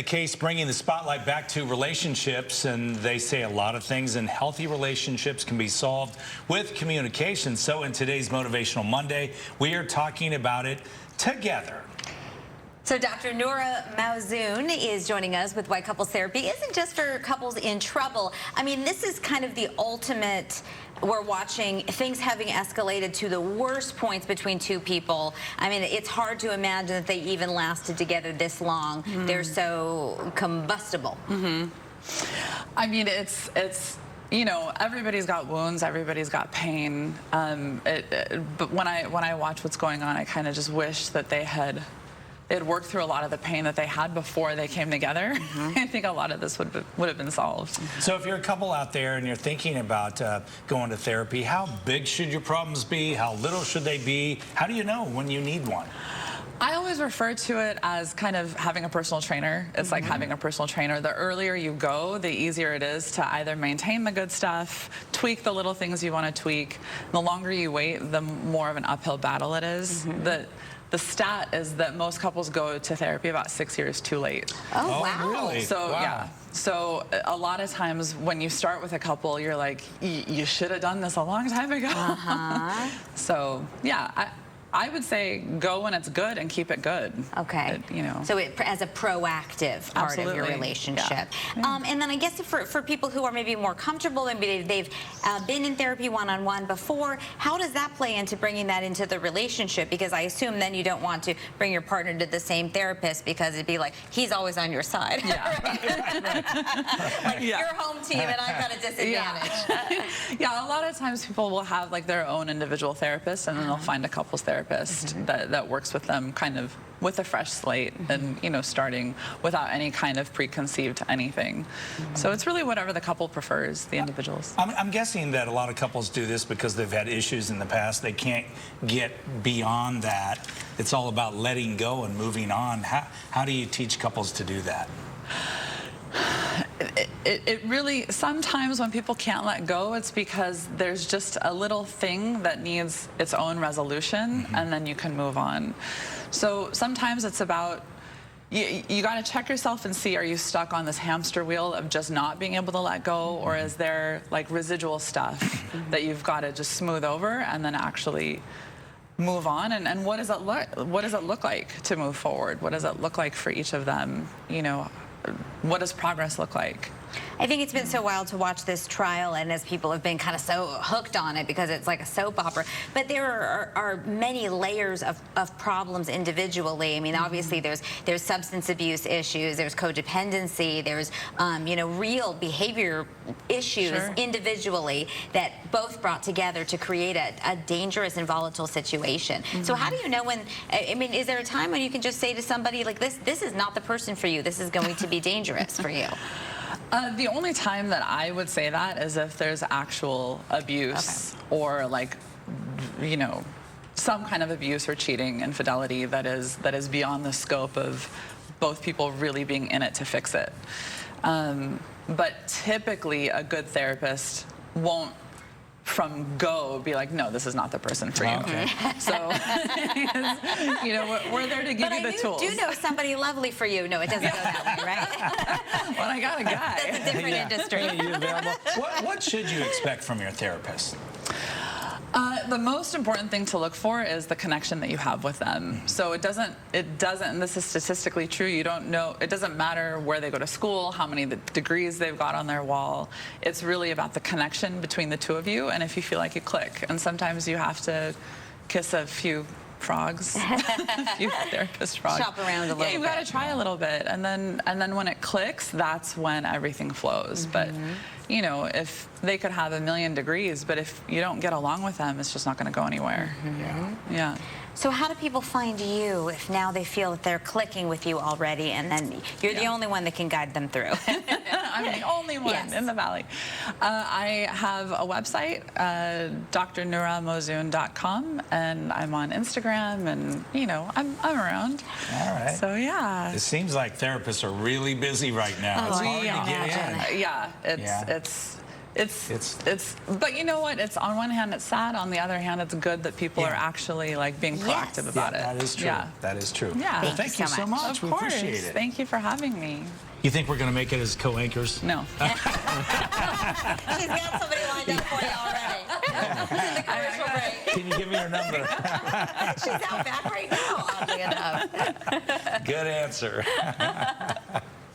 The case bringing the spotlight back to relationships, and they say a lot of things in healthy relationships can be solved with communication. So in today's Motivational Monday, we are talking about it together. So drnuramowzoon is joining us with Why Couples Therapy isn't just for couples in trouble. I mean, this is kind of the ultimate. We're watching things having escalated to the worst points between two people. I mean, it's hard to imagine that they even lasted together this long. They're so combustible. I mean, it's you know, everybody's got wounds, everybody's got pain. But when I watch what's going on, I kind of just wish that they had worked through a lot of the pain that they had before they came together. I think a lot of this would have been solved. So if you're a couple out there and you're thinking about going to therapy, how big should your problems be? How little should they be? How do you know when you need one? I always refer to it as kind of having a personal trainer. It's like having a personal trainer. The earlier you go, the easier it is to either maintain the good stuff, tweak the little things you want to tweak. The longer you wait, the more of an uphill battle it is. The stat is that most couples go to therapy about 6 years too late. Oh, wow. Really? So, wow. yeah. So a lot of times when you start with a couple, you're like, you should have done this a long time ago. So, yeah. I would say go when it's good and keep it good. Okay. You know. So as a proactive part of your relationship. Yeah. And then I guess for people who are maybe more comfortable, maybe they've been in therapy one-on-one before, how does that play into bringing that into the relationship? Because I assume then you don't want to bring your partner to the same therapist because it'd be like, he's always on your side. Yeah. Like, your home team and I've got a disadvantage. Yeah, a lot of times people will have like their own individual therapist and then they'll find a couples therapist that works with them kind of with a fresh slate and, you know, starting without any kind of preconceived anything. So it's really whatever the couple prefers, the individuals. I'm guessing that a lot of couples do this because they've had issues in the past. They can't get beyond that. It's all about letting go and moving on. How do you teach couples to do that? It really, sometimes when people can't let go, it's because there's just a little thing that needs its own resolution and then you can move on. So sometimes it's about, you got to check yourself and see, are you stuck on this hamster wheel of just not being able to let go, or is there like residual stuff that you've got to just smooth over and then actually move on? And what does it look like to move forward? What does it look like for each of them? You know, what does progress look like? I think it's been so wild to watch this trial, and as people have been kind of so hooked on it because it's like a soap opera. But there are many layers of problems individually. I mean, obviously there's substance abuse issues, there's codependency, there's you know, real behavior issues individually that both brought together to create a dangerous and volatile situation. So how do you know when? I mean, is there a time when you can just say to somebody like this is not the person for you? This is going to be dangerous for you. The only time that I would say that is if there's actual abuse or like, you know, some kind of abuse or cheating, infidelity that is beyond the scope of both people really being in it to fix it. But typically a good therapist won't from go be like, no, this is not the person for you. So, you know, we're there to give you the tools. But I do know somebody lovely for you. No, it doesn't go that way, right? Well, I got a guy. That's a different industry. Are you available? What should you expect from your therapist? The most important thing to look for is the connection that you have with them. So it doesn't, and this is statistically true, you don't know, it doesn't matter where they go to school, how many degrees they've got on their wall. It's really about the connection between the two of you and if you feel like you click. And sometimes you have to kiss a few frogs, a few therapist frogs. Shop around a little bit. Yeah, you've got to try a little bit. And then when it clicks, that's when everything flows. But, you know, if they could have 1,000,000 degrees, but if you don't get along with them, it's just not going to go anywhere. Yeah. So how do people find you if now they feel that they're clicking with you already and then you're the only one that can guide them through? I'm the only one in the Valley. I have a website, drnuramowzoon.com, and I'm on Instagram, and, you know, I'm around. All right. So, yeah. It seems like therapists are really busy right now. It's hard to get in. Yeah, But you know what? It's on one hand it's sad, on the other hand it's good that people are actually like being proactive about it. That is true. Yeah. That is true. Yeah. Well, thank you so much. Of We course. appreciate it. Thank you for having me. You think we're going to make it as co-anchors? No. She's got somebody lined up for you already. In the commercial break. Can you give me your number? She's out back right now, oddly enough. Good answer.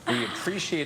We appreciate the